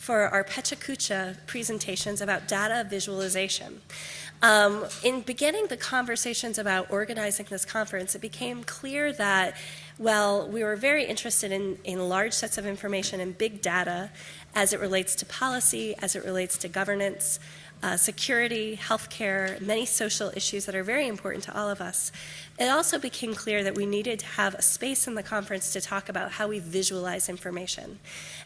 for our Pecha Kucha presentations about data visualization. In beginning the conversations about organizing this conference, it became clear that, well, we were very interested in large sets of information and big data as it relates to policy, as it relates to governance, security, healthcare, many social issues that are very important to all of us. It also became clear that we needed to have a space in the conference to talk about how we visualize information.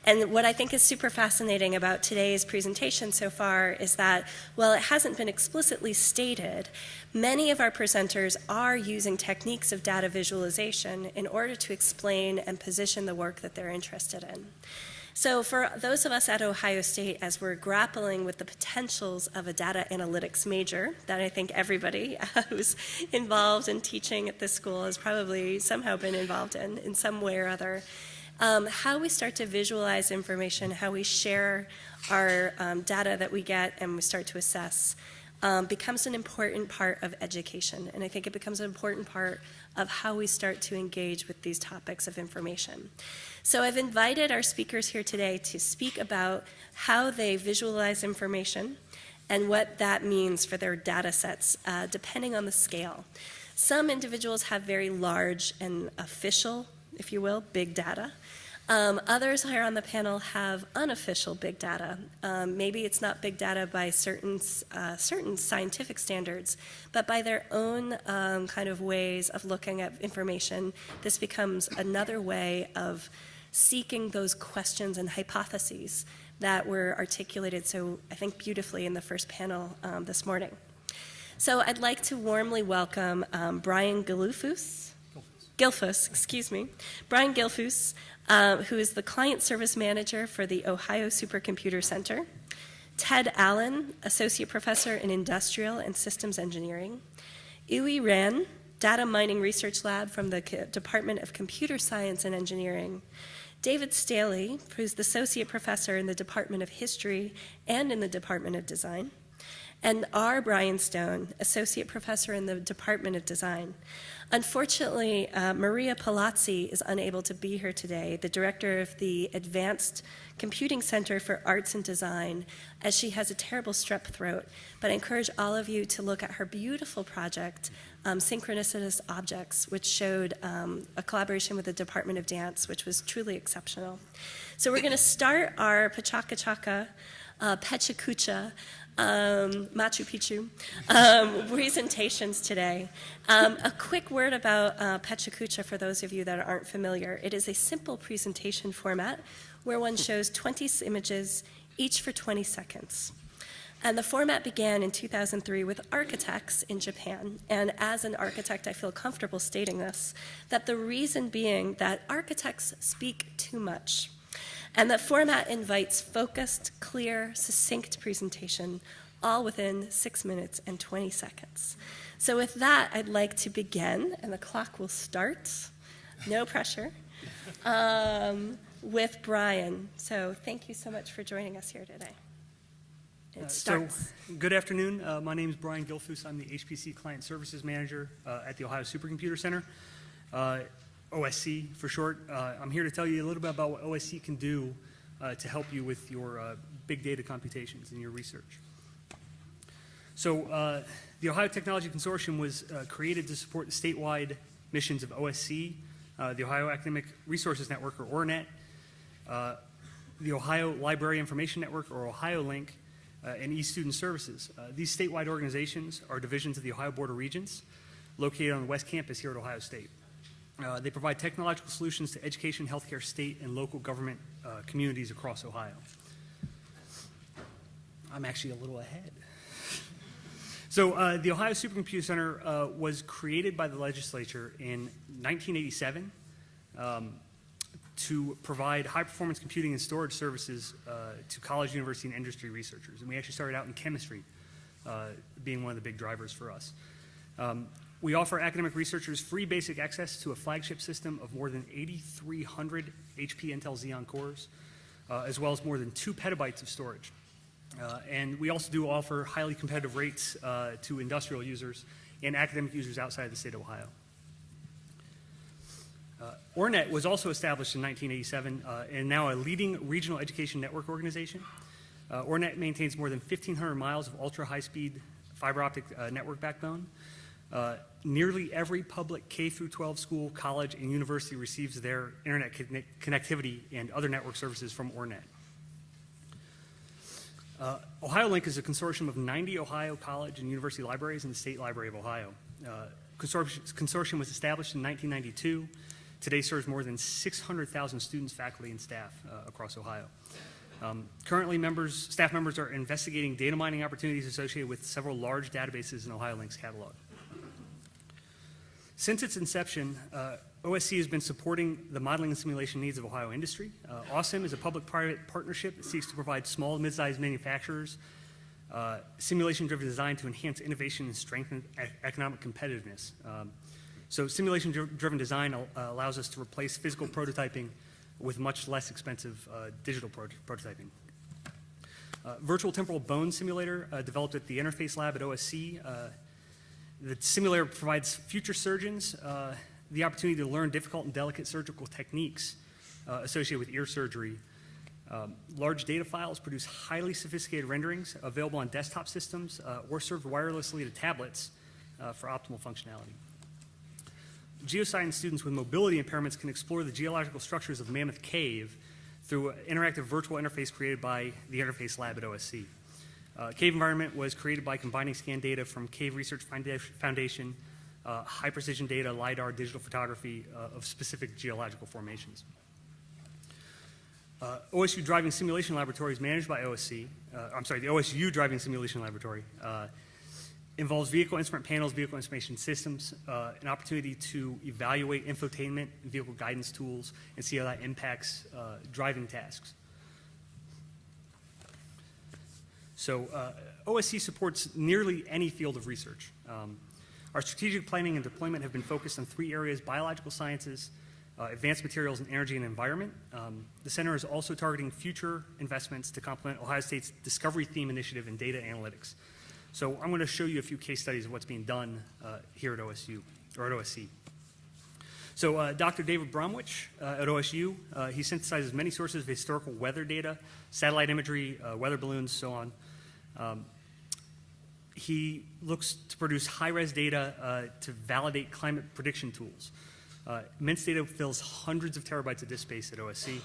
And what I think is super fascinating about today's presentation so far is that, while it hasn't been explicitly stated, many of our presenters are using techniques of data visualization in order to explain and position the work that they're interested in. So for those of us at Ohio State, as we're grappling with the potentials of a data analytics major, that I think everybody who's involved in teaching at this school has probably somehow been involved in some way or other, how we start to visualize information, how we share our data that we get and we start to assess, becomes an important part of education. And I think it becomes an important part of how we start to engage with these topics of information. So I've invited our speakers here today to speak about how they visualize information and what that means for their data sets, depending on the scale. Some individuals have very large and official, if you will, big data. Others here on the panel have unofficial big data. Maybe it's not big data by certain scientific standards, but by their own kind of ways of looking at information, this becomes another way of seeking those questions and hypotheses that were articulated so, I think, beautifully in the first panel this morning. So I'd like to warmly welcome Brian Gilfus, Brian Gilfus, who is the Client Service Manager for the Ohio Supercomputer Center, Ted Allen, Associate Professor in Industrial and Systems Engineering, Uwe Ran, Data Mining Research Lab from the Department of Computer Science and Engineering, David Staley, who's the Associate Professor in the Department of History and in the Department of Design, and R. Brian Stone, Associate Professor in the Department of Design. Unfortunately, Maria Palazzi is unable to be here today, the Director of the Advanced Computing Center for Arts and Design, as she has a terrible strep throat. But I encourage all of you to look at her beautiful project, Synchronicitous Objects, which showed a collaboration with the Department of Dance, which was truly exceptional. So we're going to start our Pecha Kucha, Machu Picchu presentations today. A quick word about Pecha Kucha for those of you that aren't familiar. It is a simple presentation format where one shows 20 images, each for 20 seconds. And the format began in 2003 with architects in Japan. And as an architect, I feel comfortable stating this, that the reason being that architects speak too much. And the format invites focused, clear, succinct presentation, all within 6 minutes and 20 seconds. So with that, I'd like to begin, and the clock will start, no pressure, with Brian. So thank you so much for joining us here today. So, good afternoon. My name is Brian Gilfus. I'm the HPC Client Services Manager at the Ohio Supercomputer Center. OSC for short. I'm here to tell you a little bit about what OSC can do to help you with your big data computations and your research. So the Ohio Technology Consortium was created to support the statewide missions of OSC, the Ohio Academic Resources Network, or ORNET, the Ohio Library Information Network, or Ohiolink, and eStudent Services. These statewide organizations are divisions of the Ohio Board of Regents, located on the West Campus here at Ohio State. They provide technological solutions to education, healthcare, state, and local government communities across Ohio. I'm actually a little ahead. So the Ohio Supercomputer Center was created by the legislature in 1987 to provide high-performance computing and storage services to college, university, and industry researchers. And we actually started out in chemistry, being one of the big drivers for us. We offer academic researchers free basic access to a flagship system of more than 8,300 HP Intel Xeon cores, as well as more than 2 petabytes of storage. And we also do offer highly competitive rates to industrial users and academic users outside of the state of Ohio. ORNet was also established in 1987 and now a leading regional education network organization. ORNet maintains more than 1,500 miles of ultra-high-speed fiber optic network backbone. Nearly every public K-12 school, college, and university receives their internet connectivity and other network services from ORNet. Ohiolink is a consortium of 90 Ohio college and university libraries and the State Library of Ohio. Consortium was established in 1992. Today serves more than 600,000 students, faculty, and staff across Ohio. Currently, staff members are investigating data mining opportunities associated with several large databases in Ohiolink's catalog. Since its inception, OSC has been supporting the modeling and simulation needs of Ohio industry. OSSIM is a public-private partnership that seeks to provide small and mid-sized manufacturers simulation-driven design to enhance innovation and strengthen economic competitiveness. So simulation-driven design allows us to replace physical prototyping with much less expensive digital prototyping. Virtual temporal bone simulator developed at the Interface Lab at OSC. The simulator provides future surgeons the opportunity to learn difficult and delicate surgical techniques associated with ear surgery. Large data files produce highly sophisticated renderings available on desktop systems or served wirelessly to tablets for optimal functionality. Geoscience students with mobility impairments can explore the geological structures of Mammoth Cave through an interactive virtual interface created by the Interface Lab at OSC. Cave environment was created by combining scan data from Cave Research Foundation, high precision data, LiDAR, digital photography of specific geological formations. OSU Driving Simulation Laboratory is managed by OSC. The OSU Driving Simulation Laboratory involves vehicle instrument panels, vehicle information systems, an opportunity to evaluate infotainment, vehicle guidance tools, and see how that impacts driving tasks. So OSC supports nearly any field of research. Our strategic planning and deployment have been focused on 3 areas: biological sciences, advanced materials, and energy and environment. The center is also targeting future investments to complement Ohio State's Discovery Theme Initiative in data analytics. So I'm going to show you a few case studies of what's being done here at OSU, or at OSC. So Dr. David Bromwich at OSU, he synthesizes many sources of historical weather data, satellite imagery, weather balloons, so on. He looks to produce high-res data to validate climate prediction tools. Immense data fills hundreds of terabytes of disk space at OSC,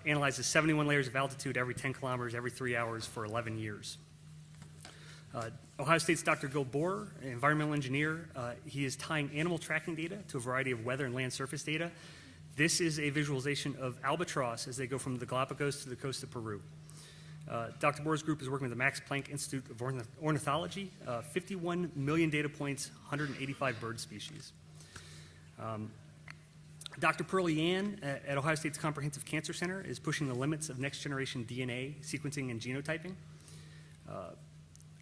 analyzes 71 layers of altitude every 10 kilometers every 3 hours for 11 years. Ohio State's Dr. Gil Bohr, an environmental engineer, he is tying animal tracking data to a variety of weather and land surface data. This is a visualization of albatross as they go from the Galapagos to the coast of Peru. Dr. Bohr's group is working with the Max Planck Institute of Ornithology, 51 million data points, 185 bird species. Dr. Pearlie Yan at Ohio State's Comprehensive Cancer Center is pushing the limits of next-generation DNA sequencing and genotyping.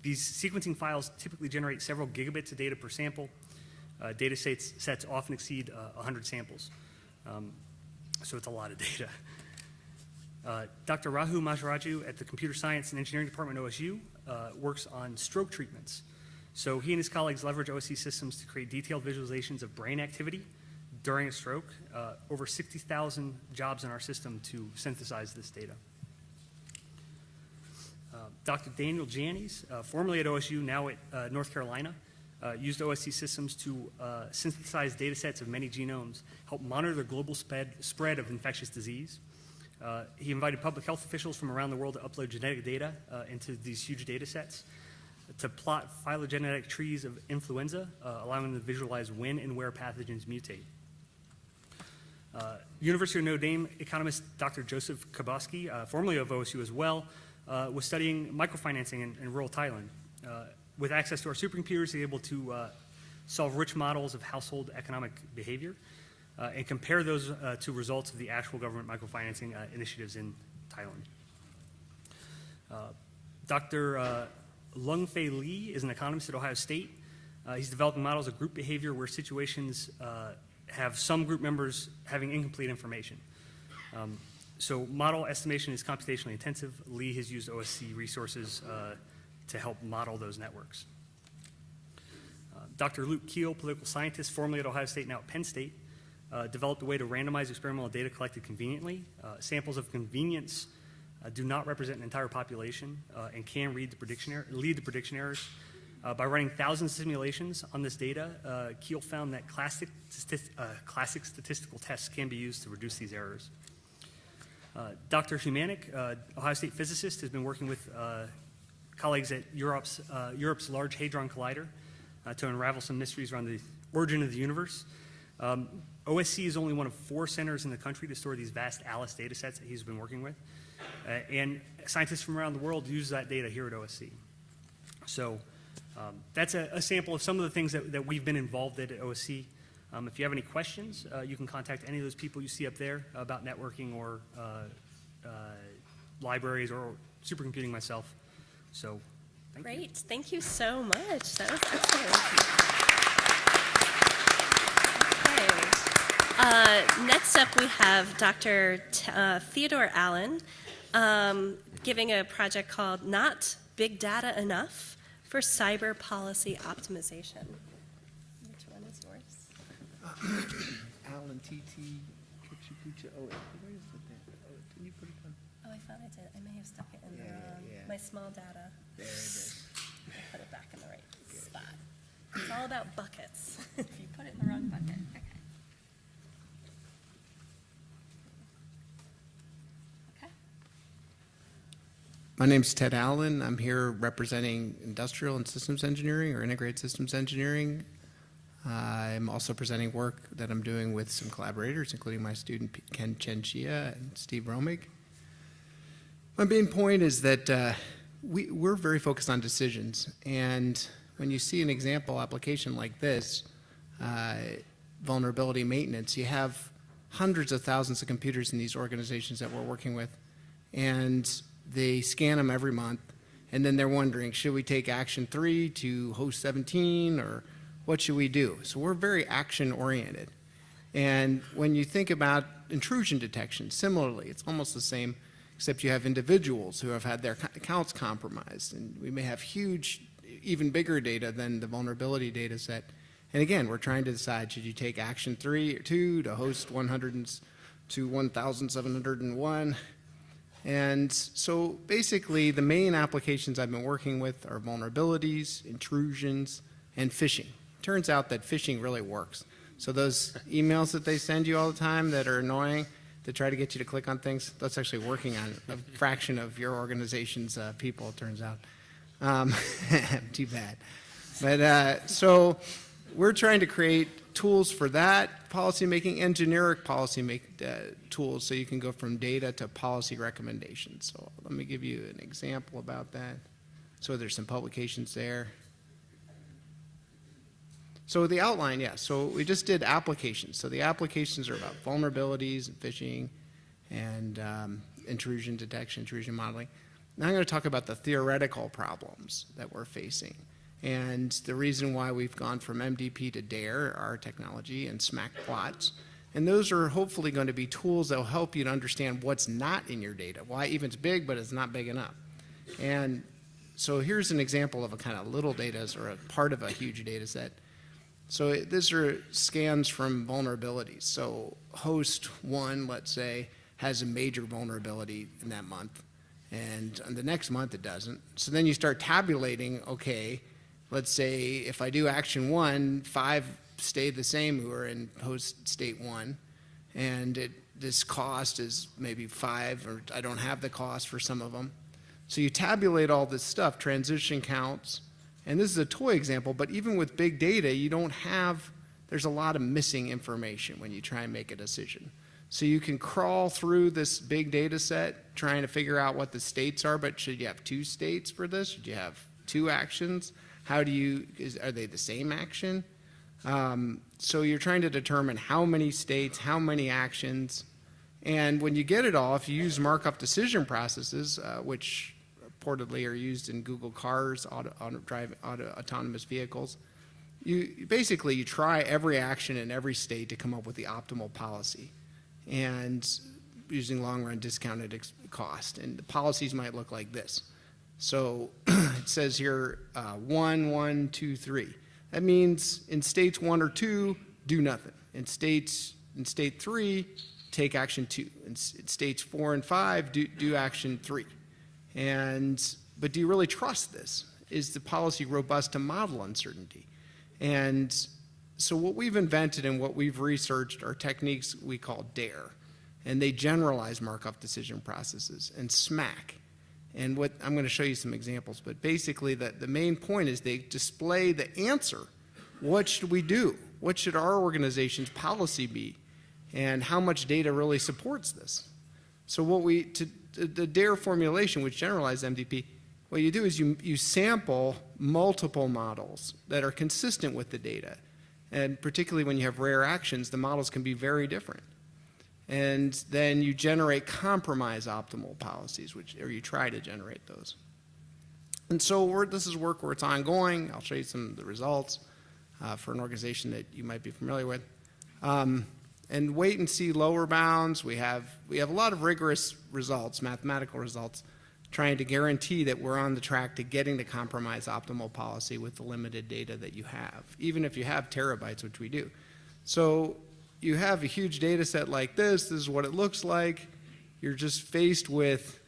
These sequencing files typically generate several gigabits of data per sample. Data sets often exceed 100 samples, so it's a lot of data. Dr. Rahu Maharaju at the Computer Science and Engineering Department at OSU works on stroke treatments. So he and his colleagues leverage OSC systems to create detailed visualizations of brain activity during a stroke. Over 60,000 jobs in our system to synthesize this data. Dr. Daniel Janney, formerly at OSU, now at North Carolina, used OSC systems to synthesize data sets of many genomes, help monitor the global spread of infectious disease. He invited public health officials from around the world to upload genetic data into these huge data sets to plot phylogenetic trees of influenza, allowing them to visualize when and where pathogens mutate. University of Notre Dame economist Dr. Joseph Kaboski, formerly of OSU as well, was studying microfinancing in rural Thailand. With access to our supercomputers, he was able to solve rich models of household economic behavior and compare those to results of the actual government microfinancing initiatives in Thailand. Dr. Lung Fei Lee is an economist at Ohio State. He's developing models of group behavior where situations have some group members having incomplete information. So model estimation is computationally intensive. Lee has used OSC resources to help model those networks. Dr. Luke Keel, political scientist, formerly at Ohio State, now at Penn State, developed a way to randomize experimental data collected conveniently. Samples of convenience do not represent an entire population and can lead to prediction errors. By running thousands of simulations on this data, Kiel found that classic statistical tests can be used to reduce these errors. Dr. Humanik, Ohio State physicist, has been working with colleagues at Europe's Large Hadron Collider to unravel some mysteries around the origin of the universe. OSC is only one of 4 centers in the country to store these vast ALICE data sets that he's been working with. And scientists from around the world use that data here at OSC. So that's a sample of some of the things that we've been involved in at OSC. If you have any questions, you can contact any of those people you see up there about networking or libraries or supercomputing myself. So, Great. Thank you so much. That was excellent. Okay. Next up, we have Dr. Theodore Allen giving a project called Not Big Data Enough for Cyber Policy Optimization. Which one is yours? Alan TT Kucha. Oh, where is it there? Oh, didn't you put it on? Oh, I thought I did. I may have stuck it in Yeah. my small data. There it is. Put it back in the right spot. It's all about buckets. If you put it in the wrong bucket. Okay. My name's Ted Allen. I'm here representing industrial and systems engineering or integrated systems engineering. I'm also presenting work that I'm doing with some collaborators, including my student Ken Chenchia and Steve Romig. My main point is that we're very focused on decisions, and when you see an example application like this, vulnerability maintenance, you have hundreds of thousands of computers in these organizations that we're working with, and they scan them every month, and then they're wondering, should we take action 3 to host 17, or what should we do? So we're very action-oriented. And when you think about intrusion detection, similarly, it's almost the same, except you have individuals who have had their accounts compromised, and we may have huge, even bigger data than the vulnerability data set. And again, we're trying to decide, should you take action 3 or 2 to host 100 to 1,701? And so basically, the main applications I've been working with are vulnerabilities, intrusions, and phishing. Turns out that phishing really works. So those emails that they send you all the time that are annoying, to try to get you to click on things, that's actually working on a fraction of your organization's people, it turns out. Too bad. But so we're trying to create tools for that, policy making and generic policy tools, so you can go from data to policy recommendations. So let me give you an example about that. So there's some publications there. So the outline, yeah, so we just did applications. So the applications are about vulnerabilities and phishing and intrusion detection, intrusion modeling. Now I'm going to talk about the theoretical problems that we're facing. And the reason why we've gone from MDP to DARE, our technology, and SMAC plots. And those are hopefully going to be tools that will help you to understand what's not in your data, why even it's big, but it's not big enough. And so here's an example of a kind of little data or a part of a huge data set. So these are scans from vulnerabilities. So host 1, let's say, has a major vulnerability in that month, and on the next month it doesn't. So then you start tabulating, okay, let's say if I do action 1, 5 stay the same who are in host state 1, and this cost is maybe 5, or I don't have the cost for some of them. So you tabulate all this stuff, transition counts. And this is a toy example, but even with big data, there's a lot of missing information when you try and make a decision. So you can crawl through this big data set trying to figure out what the states are, but should you have 2 states for this? Should you have 2 actions? Are they the same action? So you're trying to determine how many states, how many actions, and when you get it all, if you use Markov decision processes, which reportedly are used in Google cars, autonomous vehicles. You try every action in every state to come up with the optimal policy, and using long-run discounted cost. And the policies might look like this. So it says here 1, 1, 2, 3. That means in states 1 or 2, do nothing. In states In state 3, take action 2. In states 4 and 5, do action 3. But do you really trust this? Is the policy robust to model uncertainty? And so what we've invented and what we've researched are techniques we call DARE. And they generalize Markov decision processes, and SMAC. And what I'm going to show you some examples, but basically the main point is they display the answer. What should we do? What should our organization's policy be? And how much data really supports this? So the DARE formulation, which generalizes MDP, what you do is you sample multiple models that are consistent with the data. And particularly when you have rare actions, the models can be very different. And then you generate compromise optimal policies, or you try to generate those. And so this is work where it's ongoing. I'll show you some of the results for an organization that you might be familiar with. And wait and see lower bounds. We have a lot of rigorous results, mathematical results, trying to guarantee that we're on the track to getting the compromise optimal policy with the limited data that you have, even if you have terabytes, which we do. So you have a huge data set like this is what it looks like. You're just faced with,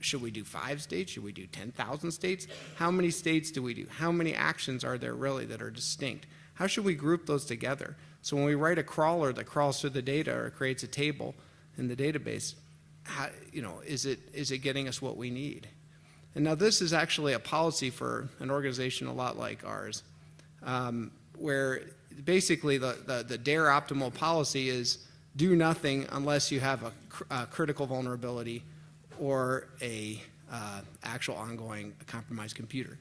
should we do 5 states? Should we do 10,000 states? How many states do we do? How many actions are there really that are distinct? How should we group those together? So when we write a crawler that crawls through the data or creates a table in the database, is it getting us what we need? And now this is actually a policy for an organization a lot like ours, where basically the DARE optimal policy is do nothing unless you have a critical vulnerability or a actual ongoing compromised computer.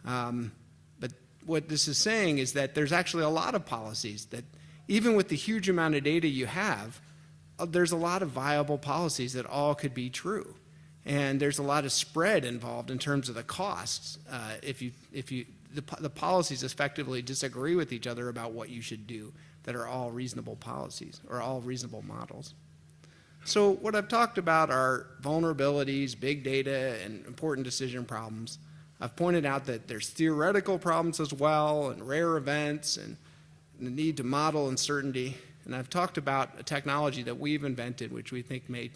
But what this is saying is that there's actually a lot of policies that even with the huge amount of data you have, there's a lot of viable policies that all could be true. And there's a lot of spread involved in terms of the costs if the policies effectively disagree with each other about what you should do that are all reasonable policies or all reasonable models. So what I've talked about are vulnerabilities, big data, and important decision problems. I've pointed out that there's theoretical problems as well, and rare events, and the need to model uncertainty. And I've talked about a technology that we've invented, which we think may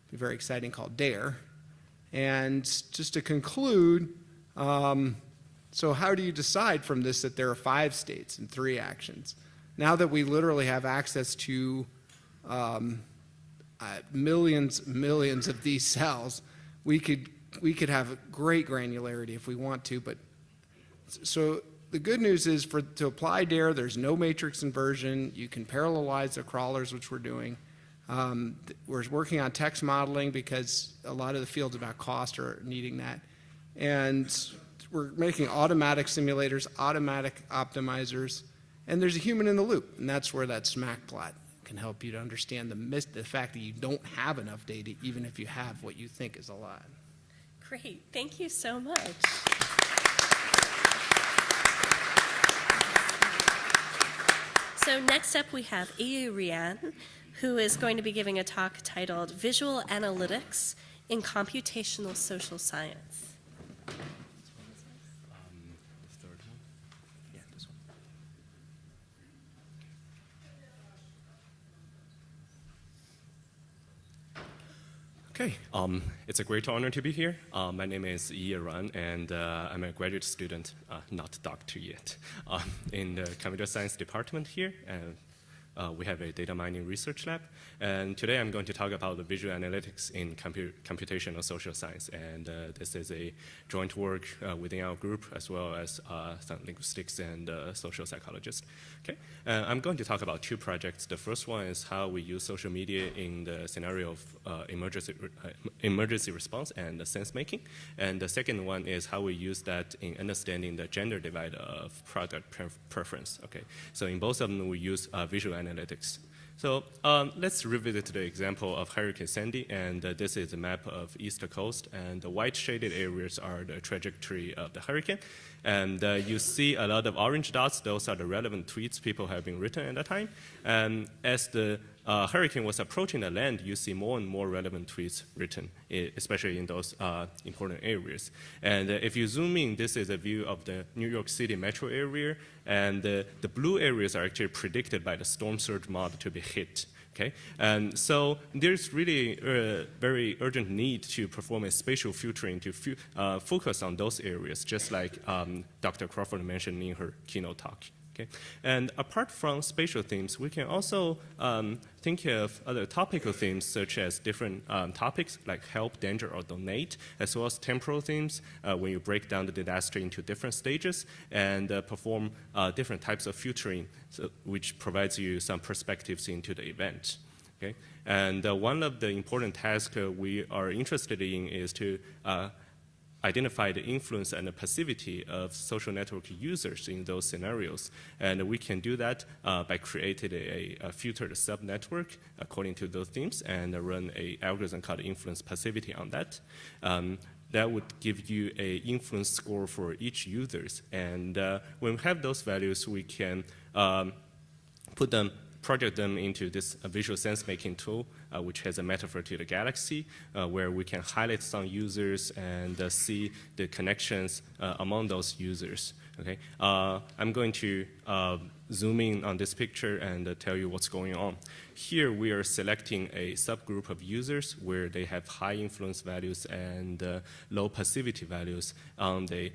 be very exciting, called DARE. And just to conclude, so how do you decide from this that there are 5 states and 3 actions? Now that we literally have access to millions of these cells, we could have great granularity if we want to. But so the good news is to apply DARE, there's no matrix inversion. You can parallelize the crawlers, which we're doing. We're working on text modeling because a lot of the fields about cost are needing that. And we're making automatic simulators, automatic optimizers, and there's a human in the loop. And that's where that SMAC plot can help you to understand the fact that you don't have enough data, even if you have what you think is a lot. Great. Thank you so much. So next up we have Rian, who is going to be giving a talk titled Visual Analytics in Computational Social Science. Okay, it's a great honor to be here. My name is Ran, and I'm a graduate student, not doctor yet, in the computer science department here. We have a data mining research lab, and today I'm going to talk about the visual analytics in computational social science, and this is a joint work within our group as well as some linguistics and social psychologists. Okay, I'm going to talk about 2 projects. The first one is how we use social media in the scenario of emergency response and sense making, and the second one is how we use that in understanding the gender divide of product preference. Okay, so in both of them we use visual analytics. So let's revisit the example of Hurricane Sandy, and this is a map of East Coast, and the white shaded areas are the trajectory of the hurricane. And you see a lot of orange dots, those are the relevant tweets people have been written at the time. And as the hurricane was approaching the land, you see more and more relevant tweets written, especially in those important areas. And if you zoom in, this is a view of the New York City metro area, and the blue areas are actually predicted by the storm surge model to be hit. Okay? And so there's really a very urgent need to perform a spatial filtering to focus on those areas, just like Dr. Crawford mentioned in her keynote talk. Okay? And apart from spatial themes, we can also think of other topical themes, such as different topics like help, danger, or donate, as well as temporal themes, when you break down the disaster into different stages and perform different types of filtering, which provides you some perspectives into the event. Okay? And one of the important tasks we are interested in is to identify the influence and the passivity of social network users in those scenarios. And we can do that by creating a filtered subnetwork according to those themes and run an algorithm called influence passivity on that. That would give you an influence score for each users. And when we have those values, we can project them into this visual sense-making tool, which has a metaphor to the galaxy, where we can highlight some users and see the connections among those users. Okay? I'm going to zoom in on this picture and tell you what's going on. Here we are selecting a subgroup of users where they have high influence values and low passivity values on the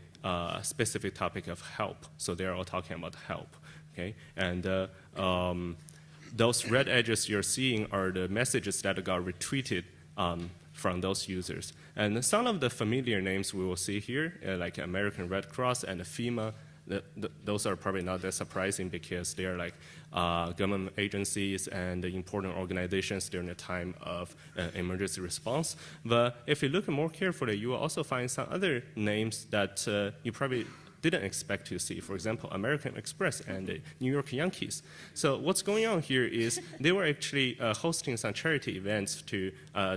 specific topic of help. So they're all talking about help. Okay? And those red edges you're seeing are the messages that got retweeted from those users. And some of the familiar names we will see here, like American Red Cross and FEMA, those are probably not that surprising because they are like government agencies and important organizations during the time of emergency response. But if you look more carefully, you will also find some other names that you probably didn't expect to see. For example, American Express and the New York Yankees. So what's going on here is they were actually hosting some charity events to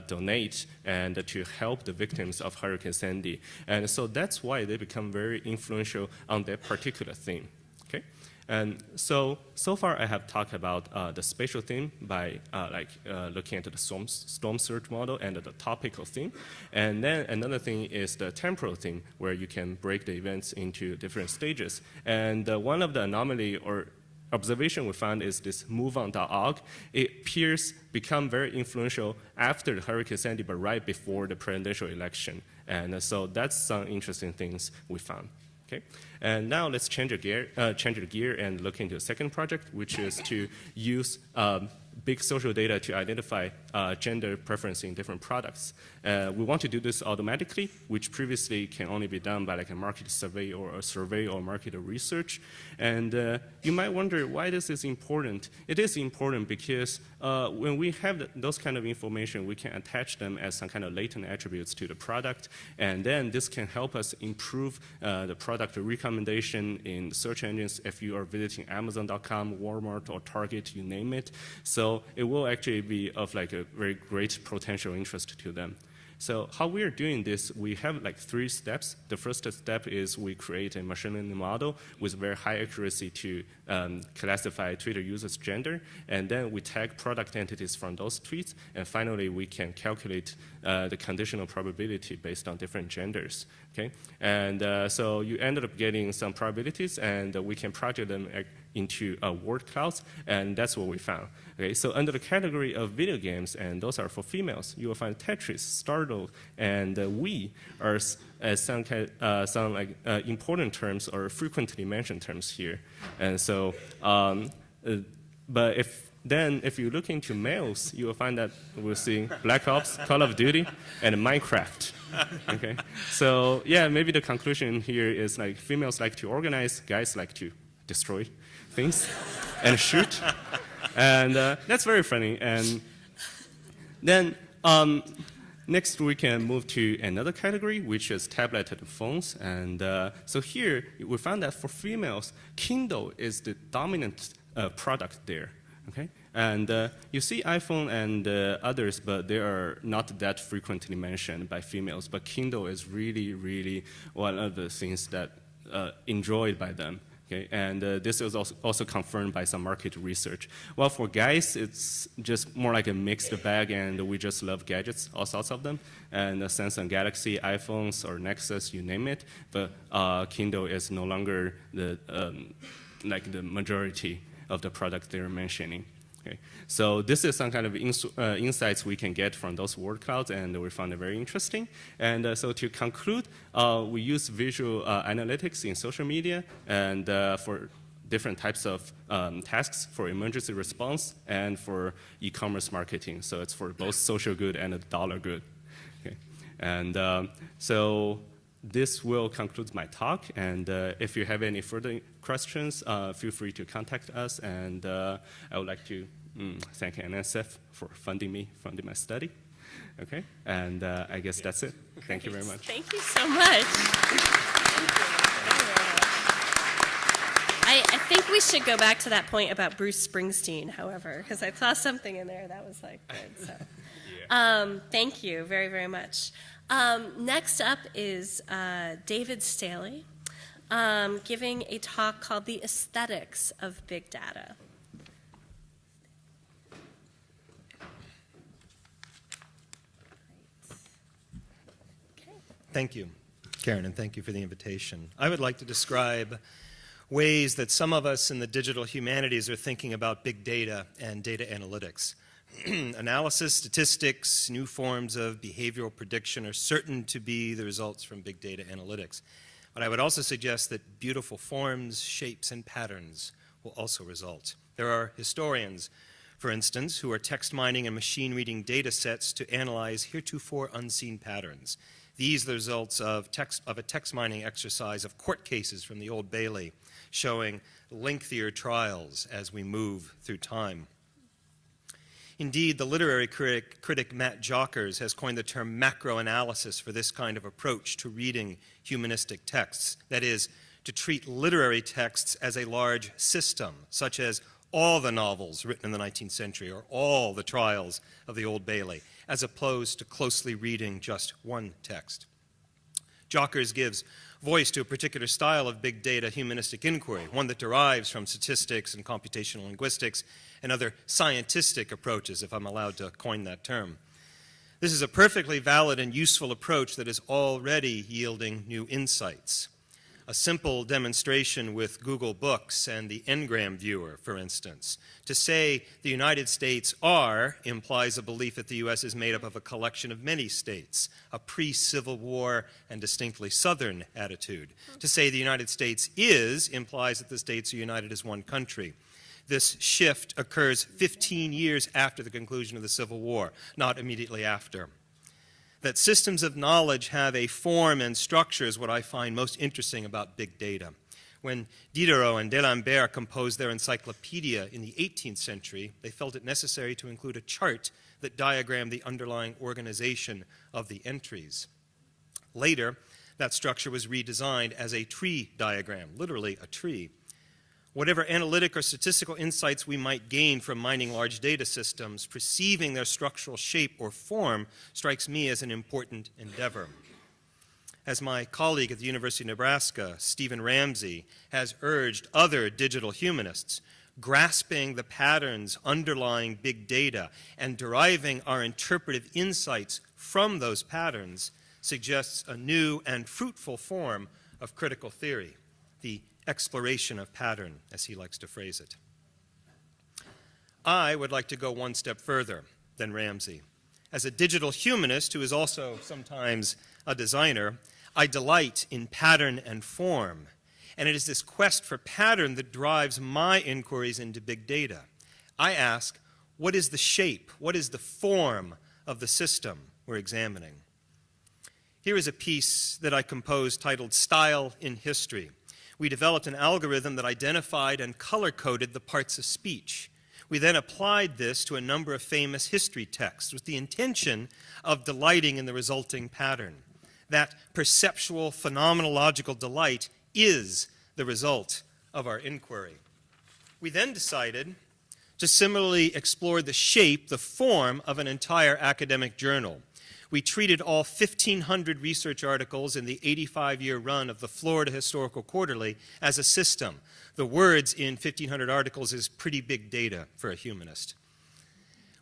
donate and to help the victims of Hurricane Sandy. And so that's why they become very influential on that particular theme. Okay? And so far I have talked about the spatial theme by looking at the storm surge model and the topical theme. And then another thing is the temporal theme, where you can break the events into different stages. And one of the anomaly or observation we found is this moveon.org. It appears become very influential after the Hurricane Sandy, but right before the presidential election. And so that's some interesting things we found. Okay, and now let's change the gear and look into the second project, which is to use big social data to identify gender preference in different products. We want to do this automatically, which previously can only be done by like a market survey or market research. And you might wonder why this is important. It is important because when we have those kind of information, we can attach them as some kind of latent attributes to the product, and then this can help us improve the product recommendation in search engines if you are visiting Amazon.com, Walmart, or Target, you name it. So it will actually be of like a very great potential interest to them. So how we are doing this, we have like 3 steps. The first step is we create a machine learning model with very high accuracy to classify Twitter users' gender, and then we tag product entities from those tweets, and finally we can calculate the conditional probability based on different genders. Okay, and so you ended up getting some probabilities, and we can project them into word clouds, and that's what we found. Okay, so under the category of video games, and those are for females, you will find Tetris, Stardoll, and Wii are some important terms or frequently mentioned terms here. And so, but if you look into males, you will find that we're seeing Black Ops, Call of Duty, and Minecraft. Okay, so yeah, maybe the conclusion here is like females like to organize, guys like to destroy things and shoot, and that's very funny. And then next we can move to another category, which is tablet and phones. And so here we found that for females, Kindle is the dominant product there. Okay, and you see iPhone and others, but they are not that frequently mentioned by females. But Kindle is really, really one of the things that enjoyed by them. Okay, and this is also confirmed by some market research. Well, for guys, it's just more like a mixed bag, and we just love gadgets, all sorts of them, and Samsung Galaxy, iPhones, or Nexus, you name it. But Kindle is no longer the like the majority of the product they're mentioning. Okay. So this is some kind of insights we can get from those word clouds, and we found it very interesting. And so to conclude, we use visual analytics in social media and for different types of tasks for emergency response and for e-commerce marketing. So it's for both social good and dollar good. Okay. And so this will conclude my talk, and if you have any further questions, feel free to contact us, and I would like to thank NSF for funding my study. Okay, and I guess that's it. Thank you very much. Thank you so much. I think we should go back to that point about Bruce Springsteen, however, because I saw something in there that was like good. So, yeah. Thank you very, very much. Next up is David Staley giving a talk called The Aesthetics of Big Data. Thank you, Karen, and thank you for the invitation. I would like to describe ways that some of us in the digital humanities are thinking about big data and data analytics. Analysis, statistics, new forms of behavioral prediction are certain to be the results from big data analytics. But I would also suggest that beautiful forms, shapes, and patterns will also result. There are historians, for instance, who are text mining and machine reading data sets to analyze heretofore unseen patterns. These are the results of a text mining exercise of court cases from the Old Bailey, showing lengthier trials as we move through time. Indeed, the literary critic Matt Jockers has coined the term macroanalysis for this kind of approach to reading humanistic texts. That is, to treat literary texts as a large system, such as all the novels written in the 19th century or all the trials of the Old Bailey, as opposed to closely reading just one text. Jockers gives voice to a particular style of big data humanistic inquiry, one that derives from statistics and computational linguistics and other scientistic approaches, if I'm allowed to coin that term. This is a perfectly valid and useful approach that is already yielding new insights. A simple demonstration with Google Books and the Ngram viewer, for instance. To say the United States are implies a belief that the U.S. is made up of a collection of many states, a pre-Civil War and distinctly Southern attitude. To say the United States is implies that the states are united as one country. This shift occurs 15 years after the conclusion of the Civil War, not immediately after. That systems of knowledge have a form and structure is what I find most interesting about big data. When Diderot and D'Alembert composed their encyclopedia in the 18th century, they felt it necessary to include a chart that diagrammed the underlying organization of the entries. Later, that structure was redesigned as a tree diagram, literally a tree. Whatever analytic or statistical insights we might gain from mining large data systems, perceiving their structural shape or form strikes me as an important endeavor. As my colleague at the University of Nebraska, Stephen Ramsey, has urged other digital humanists, grasping the patterns underlying big data and deriving our interpretive insights from those patterns suggests a new and fruitful form of critical theory, the exploration of pattern, as he likes to phrase it. I would like to go one step further than Ramsey. As a digital humanist who is also sometimes a designer, I delight in pattern and form, and it is this quest for pattern that drives my inquiries into big data. I ask, what is the shape, what is the form of the system we're examining? Here is a piece that I composed titled Style in History. We developed an algorithm that identified and color-coded the parts of speech. We then applied this to a number of famous history texts with the intention of delighting in the resulting pattern. That perceptual, phenomenological delight is the result of our inquiry. We then decided to similarly explore the shape, the form of an entire academic journal. We treated all 1,500 research articles in the 85-year run of the Florida Historical Quarterly as a system. The words in 1,500 articles is pretty big data for a humanist.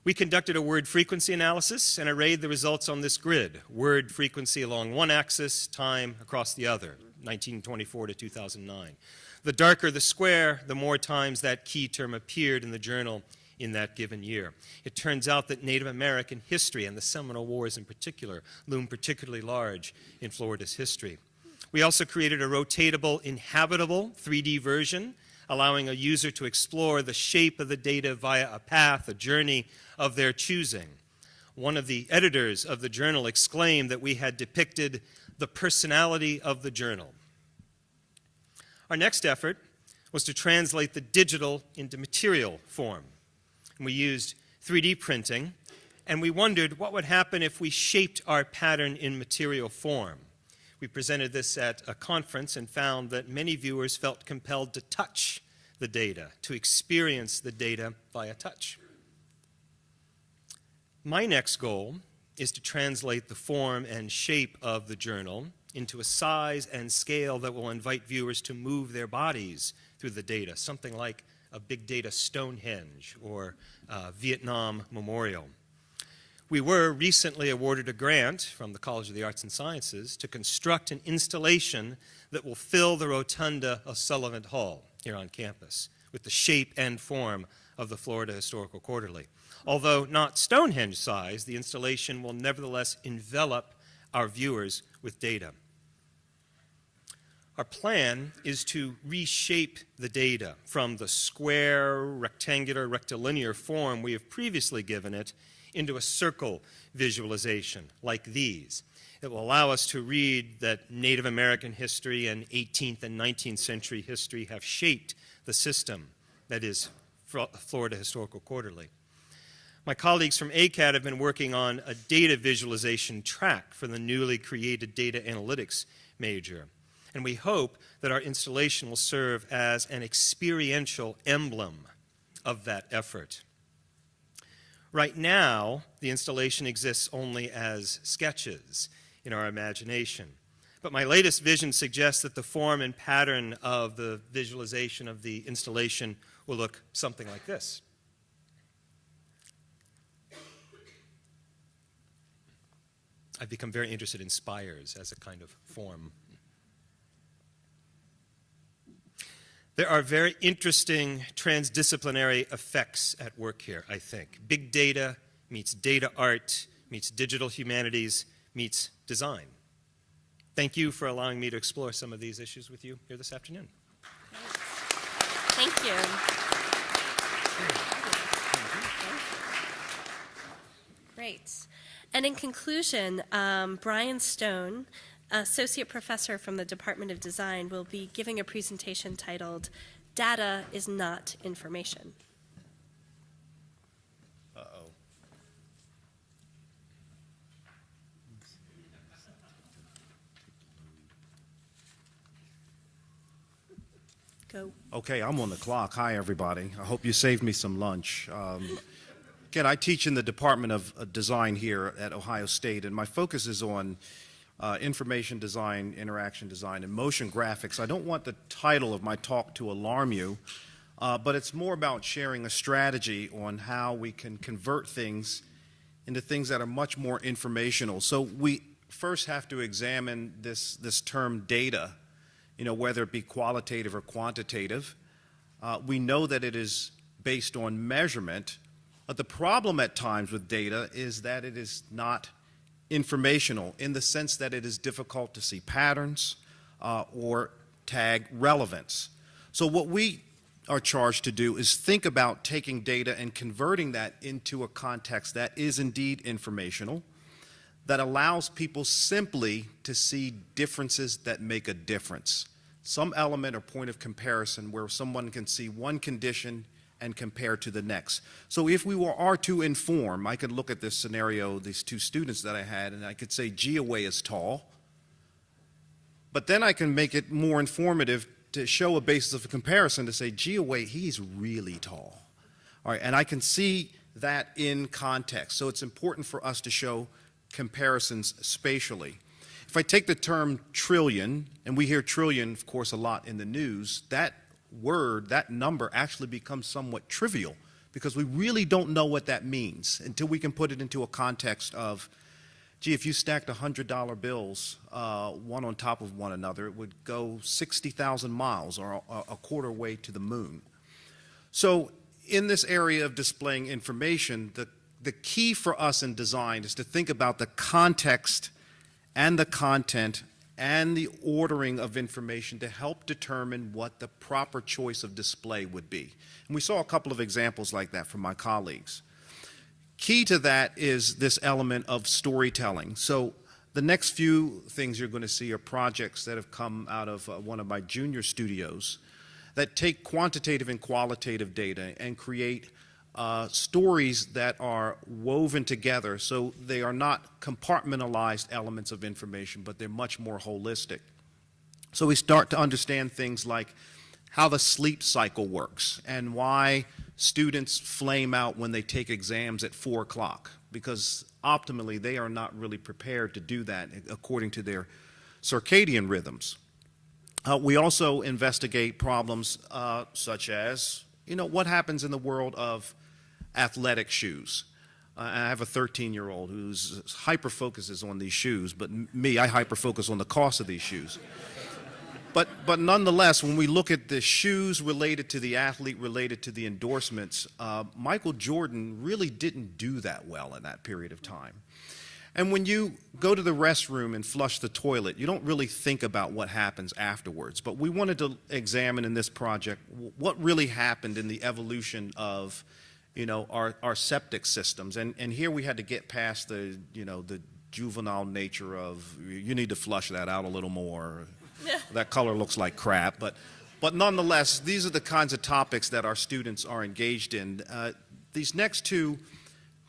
We conducted a word frequency analysis and arrayed the results on this grid. Word frequency along one axis, time across the other, 1924 to 2009. The darker the square, the more times that key term appeared in the journal in that given year. It turns out that Native American history, and the Seminole Wars in particular, loom particularly large in Florida's history. We also created a rotatable, inhabitable 3D version, allowing a user to explore the shape of the data via a path, a journey of their choosing. One of the editors of the journal exclaimed that we had depicted the personality of the journal. Our next effort was to translate the digital into material form. And we used 3D printing, and we wondered what would happen if we shaped our pattern in material form. We presented this at a conference and found that many viewers felt compelled to touch the data, to experience the data via touch. My next goal is to translate the form and shape of the journal into a size and scale that will invite viewers to move their bodies through the data, something like a big data Stonehenge or Vietnam Memorial. We were recently awarded a grant from the College of the Arts and Sciences to construct an installation that will fill the rotunda of Sullivan Hall here on campus with the shape and form of the Florida Historical Quarterly. Although not Stonehenge size, the installation will nevertheless envelop our viewers with data. Our plan is to reshape the data from the square, rectangular, rectilinear form we have previously given it into a circle visualization like these. It will allow us to read that Native American history and 18th and 19th century history have shaped the system that is Florida Historical Quarterly. My colleagues from ACAD have been working on a data visualization track for the newly created data analytics major. And we hope that our installation will serve as an experiential emblem of that effort. Right now, the installation exists only as sketches in our imagination. But my latest vision suggests that the form and pattern of the visualization of the installation will look something like this. I've become very interested in spires as a kind of form. There are very interesting transdisciplinary effects at work here, I think. Big data meets data art, meets digital humanities, meets design. Thank you for allowing me to explore some of these issues with you here this afternoon. Thank you. Great. And in conclusion, Brian Stone, Associate Professor from the Department of Design, will be giving a presentation titled, "Data is Not Information." Uh-oh. Go. Okay, I'm on the clock. Hi, everybody. I hope you saved me some lunch. Again, I teach in the Department of Design here at Ohio State, and my focus is on information design, interaction design, and motion graphics. I don't want the title of my talk to alarm you, but it's more about sharing a strategy on how we can convert things into things that are much more informational. So we first have to examine this term data, whether it be qualitative or quantitative. We know that it is based on measurement, but the problem at times with data is that it is not informational in the sense that it is difficult to see patterns or tag relevance. So what we are charged to do is think about taking data and converting that into a context that is indeed informational, that allows people simply to see differences that make a difference. Some element or point of comparison where someone can see one condition and compare to the next. So if we are to inform, I could look at this scenario, these two students that I had, and I could say Geoway is tall, but then I can make it more informative to show a basis of comparison to say Geoway, he's really tall. All right, and I can see that in context. So it's important for us to show comparisons spatially. If I take the term trillion, and we hear trillion, of course, a lot in the news, that word, that number actually becomes somewhat trivial because we really don't know what that means until we can put it into a context of, gee, if you stacked $100 bills one on top of one another, it would go 60,000 miles or a quarter way to the moon. So in this area of displaying information, the key for us in design is to think about the context and the content and the ordering of information to help determine what the proper choice of display would be. And we saw a couple of examples like that from my colleagues. Key to that is this element of storytelling. So the next few things you're going to see are projects that have come out of one of my junior studios that take quantitative and qualitative data and create stories that are woven together, so they are not compartmentalized elements of information, but they're much more holistic. So we start to understand things like how the sleep cycle works and why students flame out when they take exams at 4 o'clock, because optimally they are not really prepared to do that according to their circadian rhythms. We also investigate problems such as, what happens in the world of athletic shoes. I have a 13-year-old who's hyper-focuses on these shoes, but me, I hyper-focus on the cost of these shoes. But nonetheless, when we look at the shoes related to the athlete, related to the endorsements, Michael Jordan really didn't do that well in that period of time. And when you go to the restroom and flush the toilet, you don't really think about what happens afterwards. But we wanted to examine in this project what really happened in the evolution of, our septic systems. And here we had to get past the juvenile nature of, you need to flush that out a little more. That color looks like crap. But nonetheless, these are the kinds of topics that our students are engaged in. These next two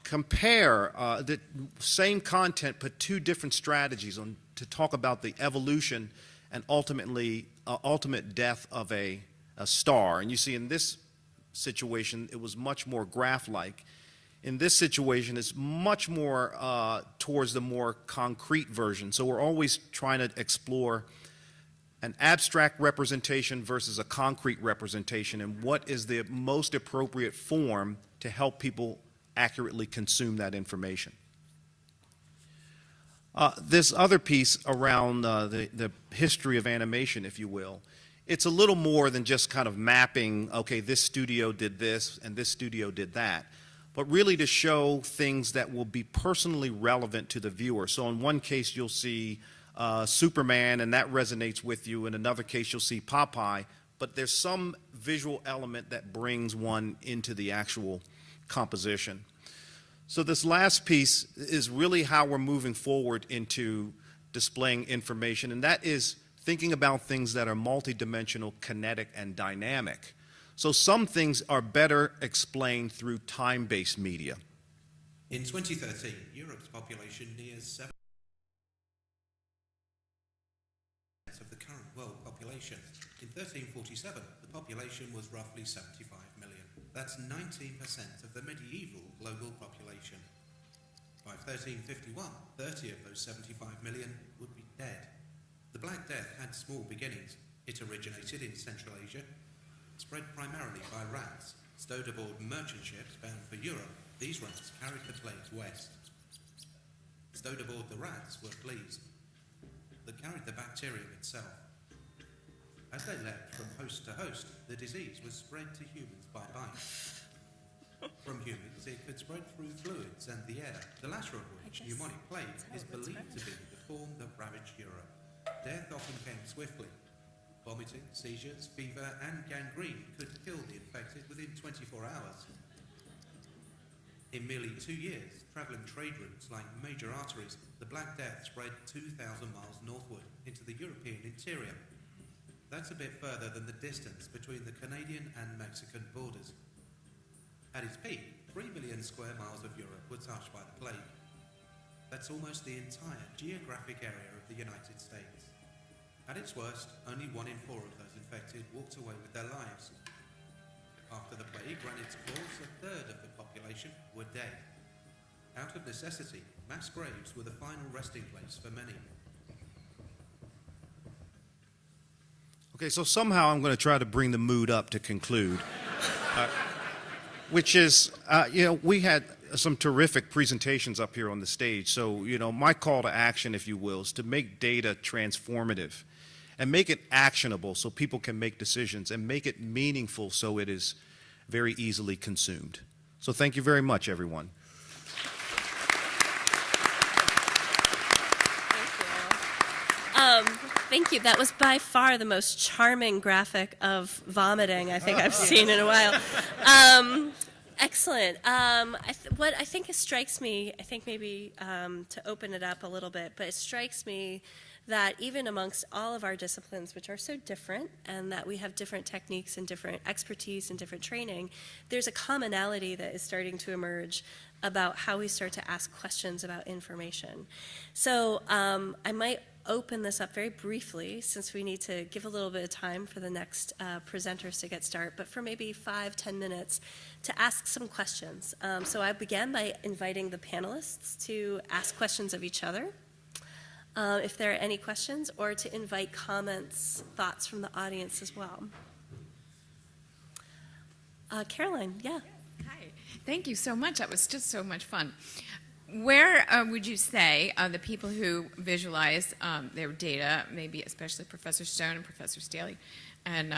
compare the same content, but two different strategies to talk about the evolution and ultimate death of a star. And you see in this situation, it was much more graph-like. In this situation, it's much more towards the more concrete version. So we're always trying to explore an abstract representation versus a concrete representation, and what is the most appropriate form to help people accurately consume that information. This other piece around the history of animation, if you will, it's a little more than just kind of mapping, okay, this studio did this and this studio did that, but really to show things that will be personally relevant to the viewer. So in one case, you'll see Superman, and that resonates with you. In another case, you'll see Popeye, but there's some visual element that brings one into the actual composition. So this last piece is really how we're moving forward into displaying information, and that is thinking about things that are multidimensional, kinetic, and dynamic. So some things are better explained through time-based media. In 2013, Europe's population nears 7% of the current world population. In 1347, the population was roughly 75 million. That's 19% of the medieval global population. By 1351, 30 of those 75 million would be dead. The Black Death had small beginnings. It originated in Central Asia, spread primarily by rats, stowed aboard merchant ships bound for Europe. These rats carried the plagues west. Stowed aboard the rats were fleas that carried the bacterium itself. As they leapt from host to host, the disease was spread to humans by bite. From humans, it could spread through fluids and the air, the latter of which, pneumonic plague, is believed to be the form that ravaged Europe. Death often came swiftly. Vomiting, seizures, fever, and gangrene could kill the infected within 24 hours. In merely 2 years, travelling trade routes like major arteries, the Black Death spread 2,000 miles northward into the European interior. That's a bit further than the distance between the Canadian and Mexican borders. At its peak, 3 million square miles of Europe were touched by the plague. That's almost the entire geographic area of the United States. At its worst, only 1 in 4 of those infected walked away with their lives. After the plague ran its course, a third of the population were dead. Out of necessity, mass graves were the final resting place for many. Okay, so somehow I'm going to try to bring the mood up to conclude, which is, we had some terrific presentations up here on the stage. So, my call to action, if you will, is to make data transformative and make it actionable so people can make decisions and make it meaningful so it is very easily consumed. So thank you very much, everyone. Thank you. That was by far the most charming graphic of vomiting I think I've seen in a while. Excellent. What I think strikes me, I think maybe to open it up a little bit, but it strikes me that even amongst all of our disciplines, which are so different, and that we have different techniques and different expertise and different training, there's a commonality that is starting to emerge about how we start to ask questions about information. So I might open this up very briefly, since we need to give a little bit of time for the next presenters to get started, but for maybe 5-10 minutes to ask some questions. So I began by inviting the panelists to ask questions of each other, if there are any questions, or to invite comments, thoughts from the audience as well. Caroline, yeah. Hi, thank you so much. That was just so much fun. Where would you say the people who visualize their data, maybe especially Professor Stone and Professor Staley, and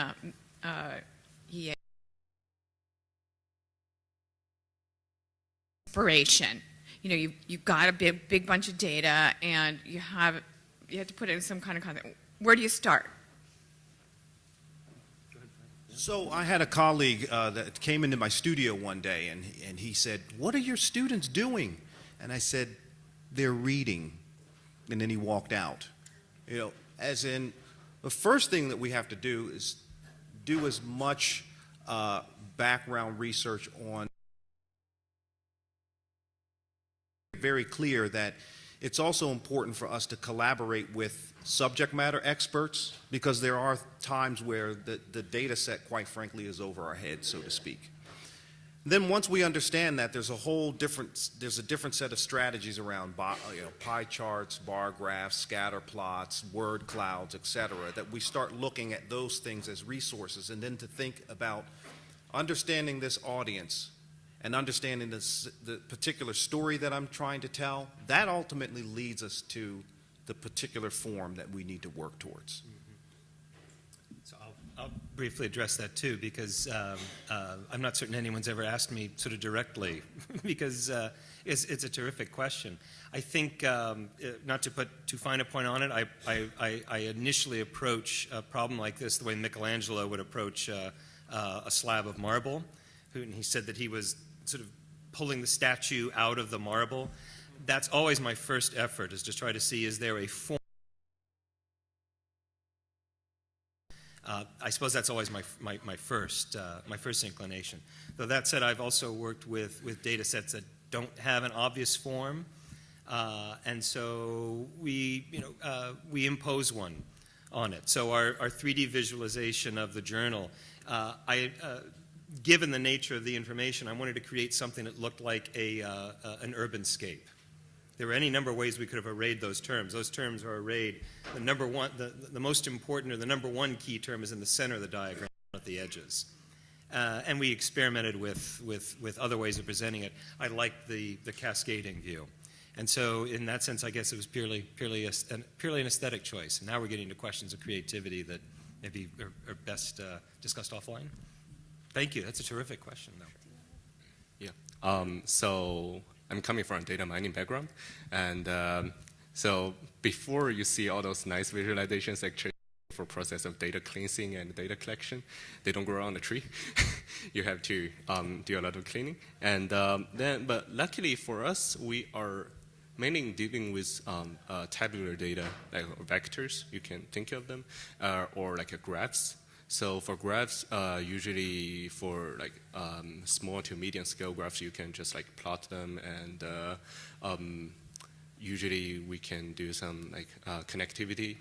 inspiration? You've got a big bunch of data, and you have to put it in some kind of context. Where do you start? So I had a colleague that came into my studio one day, and he said, "What are your students doing?" And I said, "They're reading." And then he walked out. As in, the first thing that we have to do is do as much background research on. Very clear that it's also important for us to collaborate with subject matter experts, because there are times where the data set, quite frankly, is over our heads, so to speak. Then once we understand that, there's a different set of strategies around pie charts, bar graphs, scatter plots, word clouds, etc., that we start looking at those things as resources, and then to think about understanding this audience and understanding the particular story that I'm trying to tell. That ultimately leads us to the particular form that we need to work towards. So I'll briefly address that too, because I'm not certain anyone's ever asked me sort of directly, because it's a terrific question. I think, not to put too fine a point on it, I initially approach a problem like this the way Michelangelo would approach a slab of marble. And he said that he was sort of pulling the statue out of the marble. That's always my first effort, is to try to see, is there a form? I suppose that's always my first inclination. Though that said, I've also worked with data sets that don't have an obvious form, and so we impose one on it. So our 3D visualization of the journal, given the nature of the information, I wanted to create something that looked like an urban scape. There were any number of ways we could have arrayed those terms. Those terms are arrayed. The number one, the most important, or the number one key term, is in the center of the diagram, at the edges. And we experimented with other ways of presenting it. I liked the cascading view. And so in that sense, I guess it was purely an aesthetic choice. And now we're getting to questions of creativity that maybe are best discussed offline. Thank you. That's a terrific question, though. Yeah. So I'm coming from a data mining background, and so before you see all those nice visualizations, actually, for process of data cleansing and data collection, they don't grow on the tree. You have to do a lot of cleaning, and but luckily for us, we are mainly dealing with tabular data, like vectors. You can think of them, or like graphs. So for graphs, usually for like small to medium scale graphs, you can just like plot them, and usually we can do some like connectivity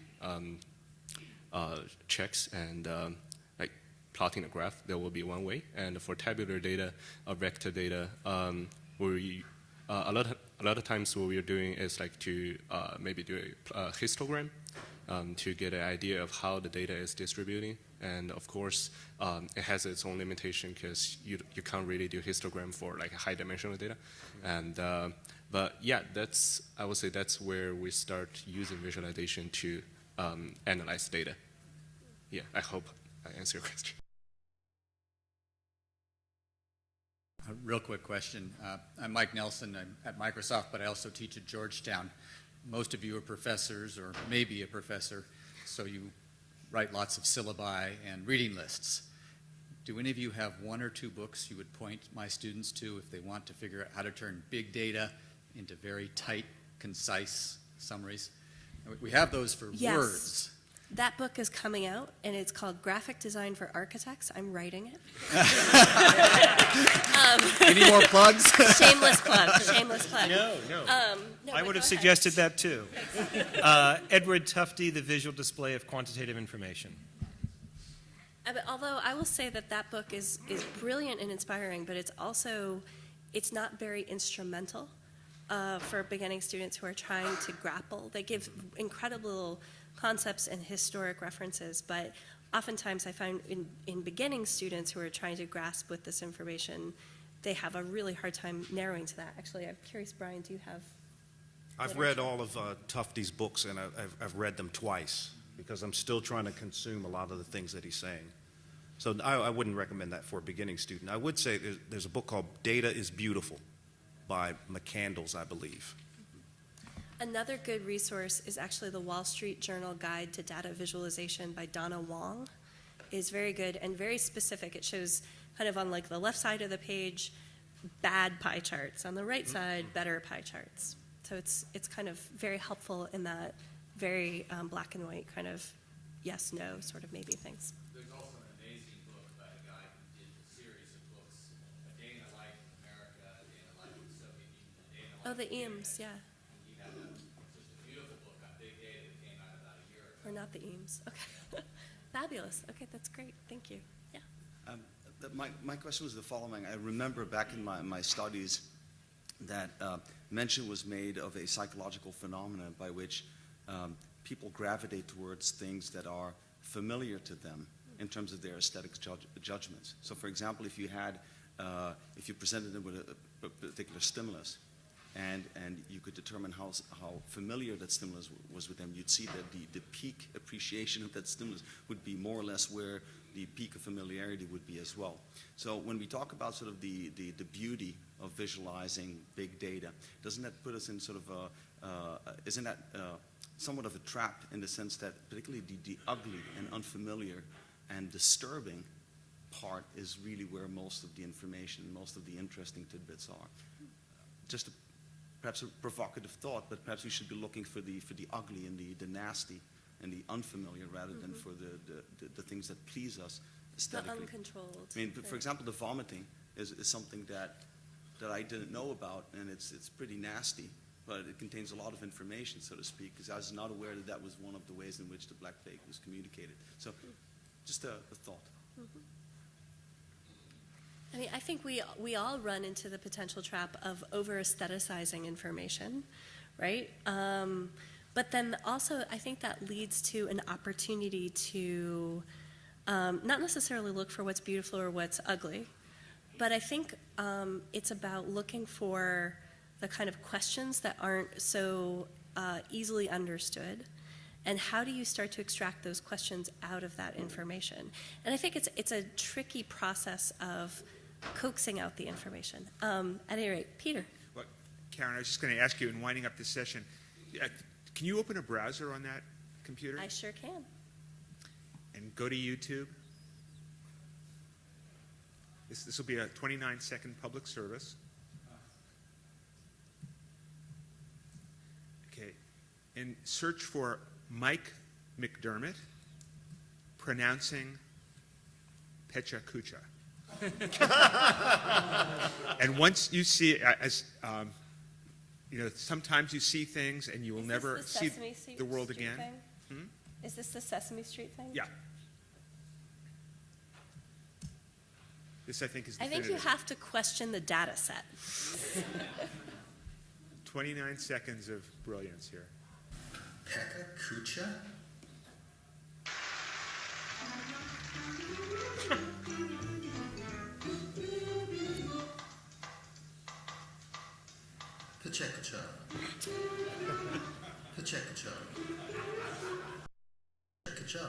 checks, and like plotting a graph. There will be one way. And for tabular data or vector data, a a lot of times what we're doing is like to maybe do a histogram to get an idea of how the data is distributing. And of course, it has its own limitation because you can't really do histogram for like high dimensional data. And but yeah, I would say that's where we start using visualization to analyze data. Yeah, I hope I answered your question. A real quick question. I'm Mike Nelson. I'm at Microsoft, but I also teach at Georgetown. Most of you are professors, or maybe a professor, so you write lots of syllabi and reading lists. Do any of you have one or two books you would point my students to if they want to figure out how to turn big data into very tight, concise summaries? We have those for Yes. words. That book is coming out, and it's called Graphic Design for Architects. I'm writing it. Any more plugs? Shameless plug, shameless plug. No. No, I but would have go ahead. suggested that too. Edward Tufte, The Visual Display of Quantitative Information. But although I will say that that book is brilliant and inspiring, but it's not very instrumental for beginning students who are trying to grapple. They give incredible concepts and historic references, but oftentimes I find in beginning students who are trying to grasp with this information, they have a really hard time narrowing to that. Actually, I'm curious, Brian, do you have? I've read all of Tufte's books, and I've read them twice because I'm still trying to consume a lot of the things that he's saying. So I wouldn't recommend that for a beginning student. I would say there's a book called Data is Beautiful by McCandles, I believe. Another good resource is actually the Wall Street Journal Guide to Data Visualization by Donna Wong. Is very good and very specific. It shows kind of on like the left side of the page, bad pie charts. On the right side, better pie charts. So it's kind of very helpful in that very black and white kind of yes, no sort of maybe things. There's also an amazing book by a guy who did a series of books, A Day in the Life in America, A Day in the Life of the Soviet Union, A Day in the Life Oh, the of Eames, yeah. He had just a beautiful book on big data that came out about a year ago. Or not the Eames. Okay. Fabulous. Okay, that's great. Thank you. Yeah. My question was the following. I remember back in my studies that mention was made of a psychological phenomenon by which people gravitate towards things that are familiar to them in terms of their aesthetic judgments. So, for example, if you presented them with a particular stimulus, and you could determine how familiar that stimulus was with them, you'd see that the peak appreciation of that stimulus would be more or less where the peak of familiarity would be as well. So when we talk about sort of the beauty of visualizing big data, doesn't that put us in sort of isn't that somewhat of a trap in the sense that particularly the ugly and unfamiliar and disturbing part is really where most of the information, most of the interesting tidbits are? Just perhaps a provocative thought, but perhaps we should be looking for the ugly and the nasty and the unfamiliar rather than for the things that please us aesthetically. The uncontrolled. I mean, for example, the vomiting is something that I didn't know about, and it's pretty nasty, but it contains a lot of information, so to speak, because I was not aware that was one of the ways in which the Black Plague was communicated. So, just a thought. Mm-hmm. I mean, I think we all run into the potential trap of over-aestheticizing information, right? But then also, I think that leads to an opportunity to not necessarily look for what's beautiful or what's ugly, but I think it's about looking for the kind of questions that aren't so easily understood, and how do you start to extract those questions out of that information? And I think it's a tricky process of coaxing out the information. At any rate, Peter. Well, Karen, I was just going to ask you in winding up this session, can you open a browser on that computer? I sure can. And go to YouTube. This will be a 29-second public service. Okay. And search for Mike McDermott pronouncing Pecha Kucha. And once you see, sometimes you see things and you will never see the world again. Is this the Sesame Street thing? Yeah. This, I think, is I think you have to question the data set. 29 seconds of brilliance here. Pecha, Kucha. Pecha, Kucha. Pecha, Kucha. Kucha.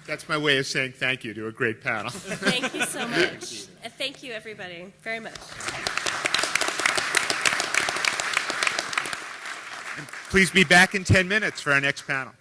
That's my way of saying thank you to a great panel. Thank you so much. And thank you, everybody, very much. Please be back in 10 minutes for our next panel.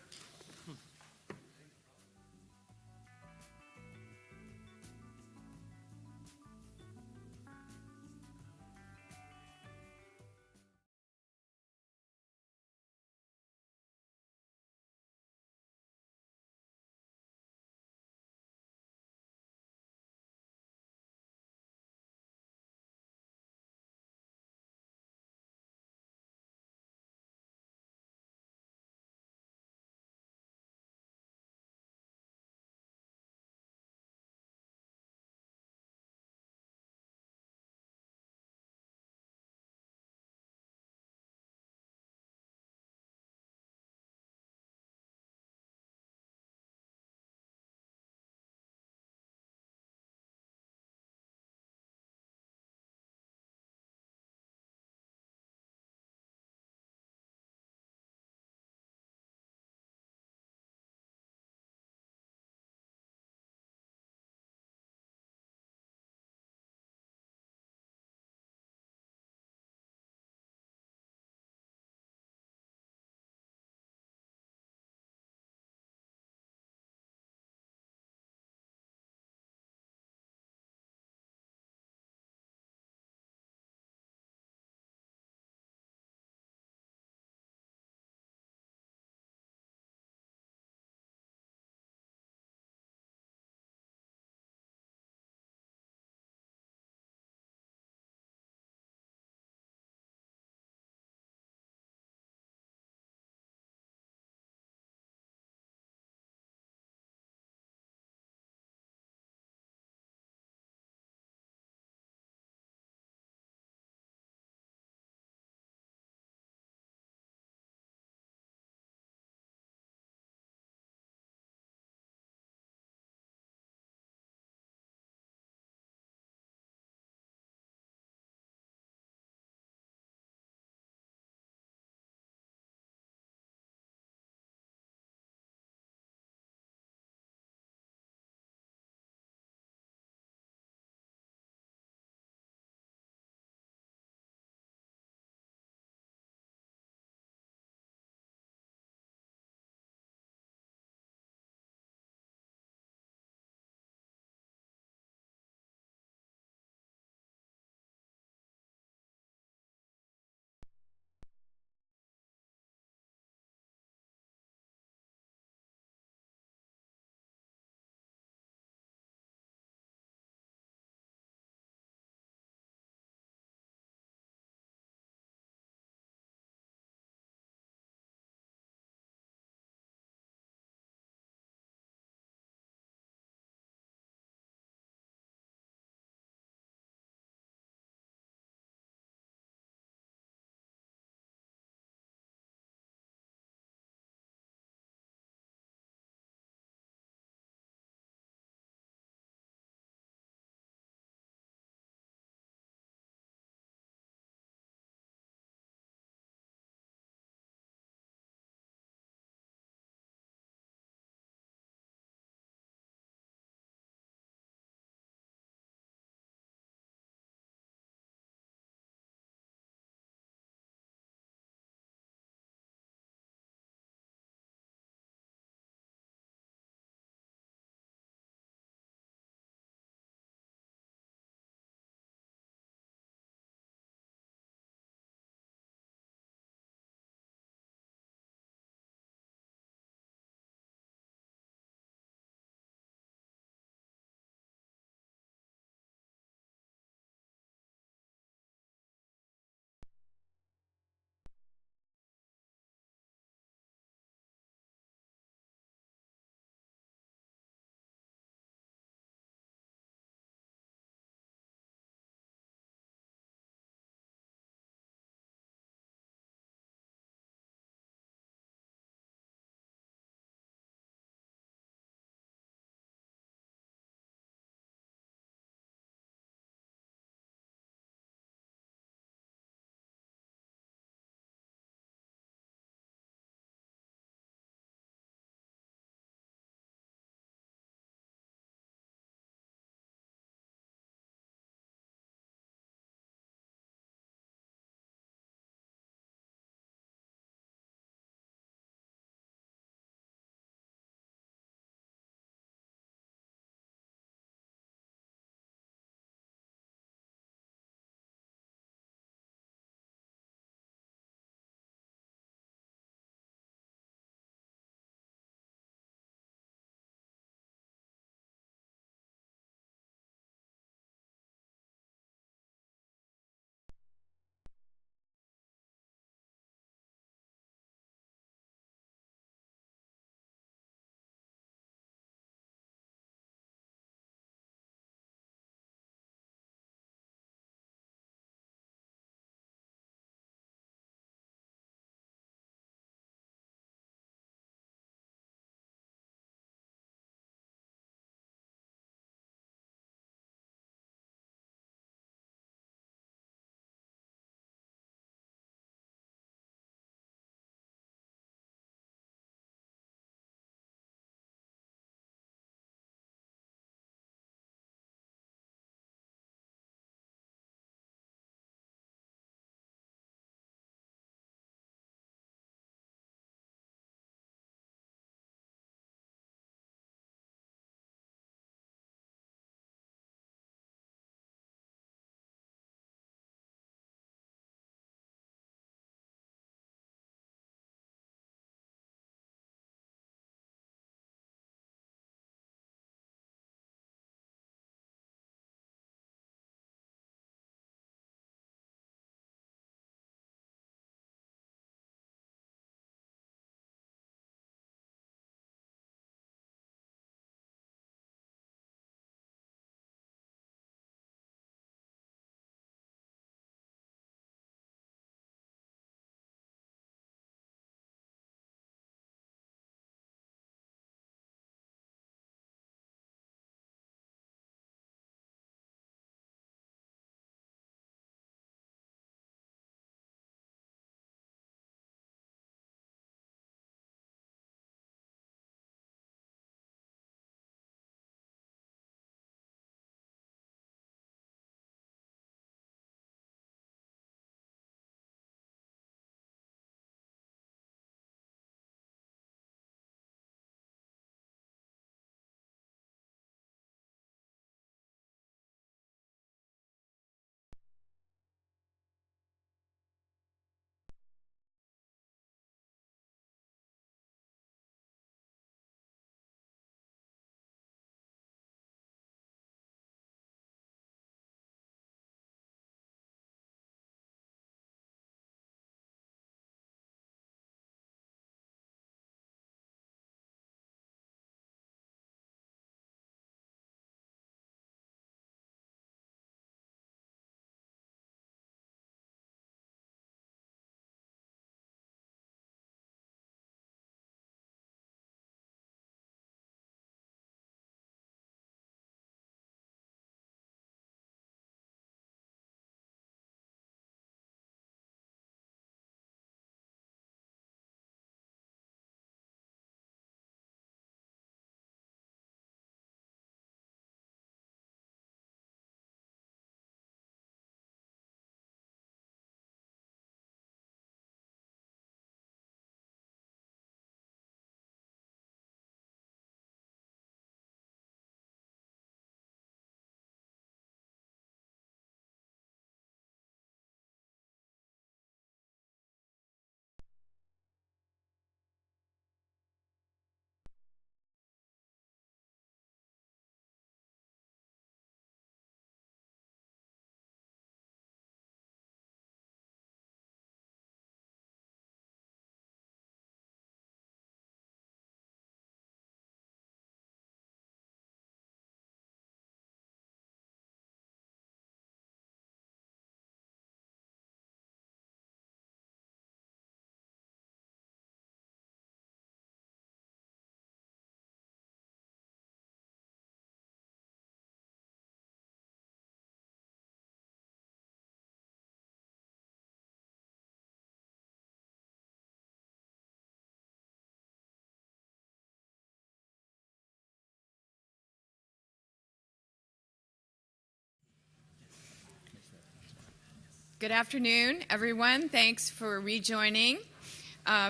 Good afternoon, everyone. Thanks for rejoining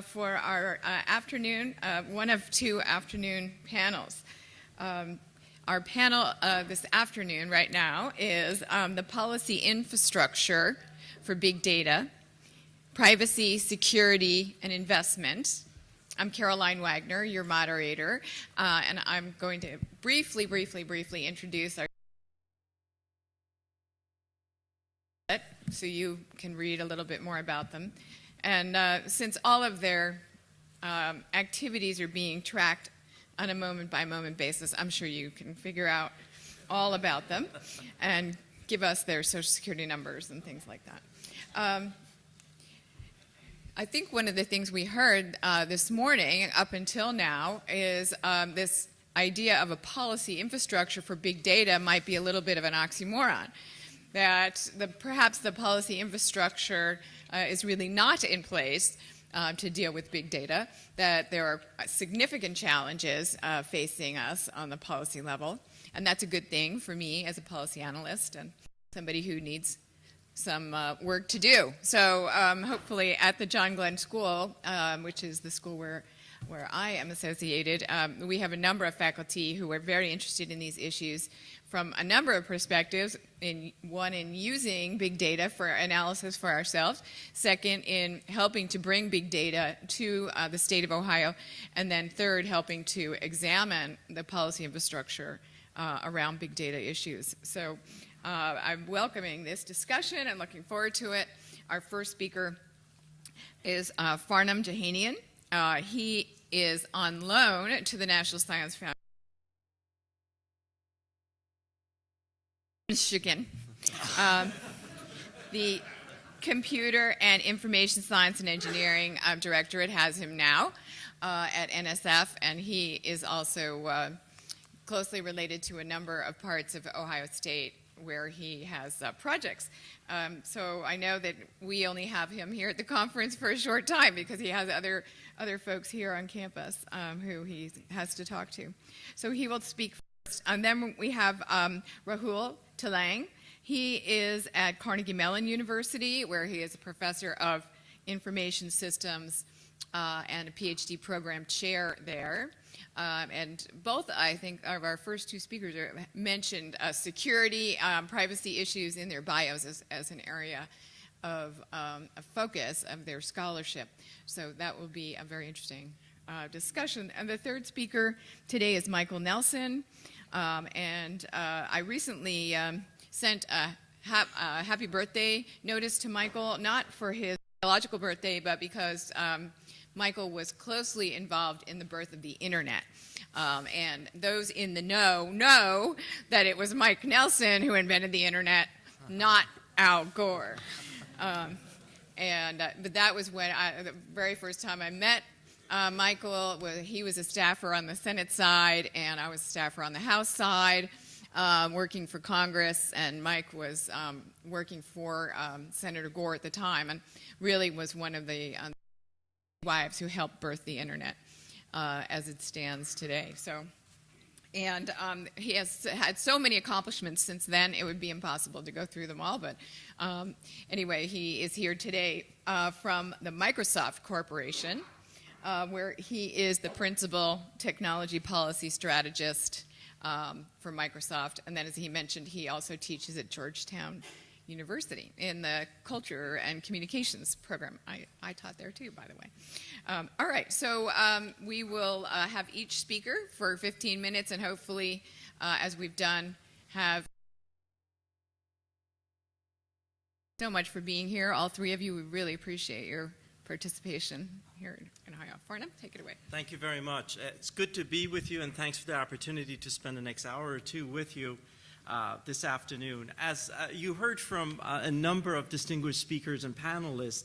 for our afternoon, one of two afternoon panels. Our panel this afternoon right now is the policy infrastructure for big data, privacy, security, and investment. I'm Caroline Wagner, your moderator, and I'm going to briefly introduce our so you can read a little bit more about them. And since all of their activities are being tracked on a moment-by-moment basis, I'm sure you can figure out all about them and give us their social security numbers and things like that. I think one of the things we heard this morning up until now is this idea of a policy infrastructure for big data might be a little bit of an oxymoron. That perhaps the policy infrastructure is really not in place to deal with big data, that there are significant challenges facing us on the policy level, and that's a good thing for me as a policy analyst and somebody who needs some work to do. So hopefully at the John Glenn School, which is the school where I am associated, we have a number of faculty who are very interested in these issues from a number of perspectives. One, in using big data for analysis for ourselves. Second, in helping to bring big data to the state of Ohio. And then third, helping to examine the policy infrastructure around big data issues. So I'm welcoming this discussion and looking forward to it. Our first speaker is Farnham Shahinian. He is on loan to the National Science Foundation. Michigan. The Computer and Information Science and Engineering Directorate has him now at NSF, and he is also closely related to a number of parts of Ohio State where he has projects. So I know that we only have him here at the conference for a short time because he has other folks here on campus who he has to talk to. So he will speak first. And then we have Rahul Talang. He is at Carnegie Mellon University, where he is a professor of information systems and a PhD program chair there. And both, I think, of our first two speakers mentioned security, privacy issues in their bios as an area of a focus of their scholarship. So that will be a very interesting discussion. And the third speaker today is Michael Nelson. And I recently sent a happy birthday notice to Michael, not for his biological birthday, but because Michael was closely involved in the birth of the internet. And those in the know that it was Mike Nelson who invented the internet, not Al Gore. But that was when the very first time I met Michael. He was a staffer on the Senate side, and I was a staffer on the House side, working for Congress, and Mike was working for Senator Gore at the time, and really was one of the wives who helped birth the internet as it stands today. And he has had so many accomplishments since then, it would be impossible to go through them all. But anyway, he is here today from the Microsoft Corporation, where he is the principal technology policy strategist for Microsoft. And then, as he mentioned, he also teaches at Georgetown University in the Culture and Communications program. I taught there too, by the way. All right, so we will have each speaker for 15 minutes, and hopefully, as we've done, have so much for being here. All three of you, we really appreciate your participation here in Ohio. Farnham, take it away. Thank you very much. It's good to be with you, and thanks for the opportunity to spend the next hour or two with you this afternoon. As you heard from a number of distinguished speakers and panelists,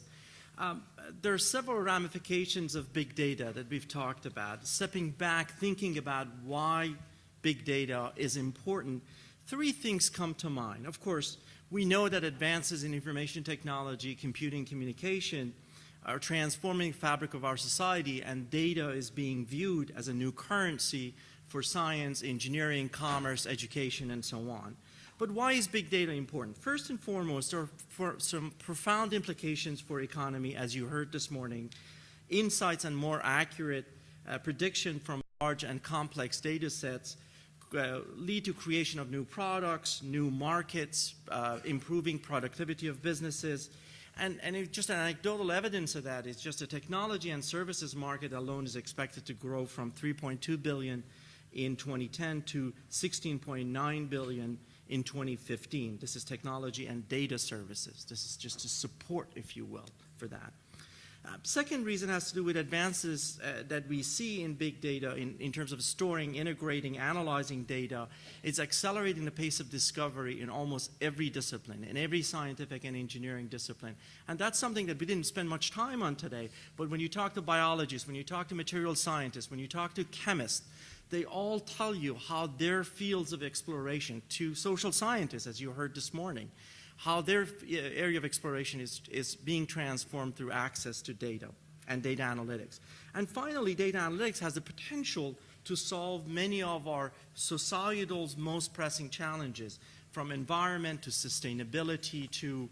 there are several ramifications of big data that we've talked about. Stepping back, thinking about why big data is important, three things come to mind. Of course, we know that advances in information technology, computing, communication are transforming the fabric of our society, and data is being viewed as a new currency for science, engineering, commerce, education, and so on. But why is big data important? First and foremost, there are some profound implications for economy, as you heard this morning. Insights and more accurate prediction from large and complex data sets lead to creation of new products, new markets, improving productivity of businesses. And just an anecdotal evidence of that is just the technology and services market alone is expected to grow from 3.2 billion in 2010 to 16.9 billion in 2015. This is technology and data services. This is just a support, if you will, for that. Second reason has to do with advances that we see in big data in terms of storing, integrating, analyzing data. It's accelerating the pace of discovery in almost every discipline, in every scientific and engineering discipline. And that's something that we didn't spend much time on today, but when you talk to biologists, when you talk to material scientists, when you talk to chemists, they all tell you how their fields of exploration, to social scientists, as you heard this morning, how their area of exploration is being transformed through access to data and data analytics. And finally, data analytics has the potential to solve many of our societal's most pressing challenges, from environment to sustainability to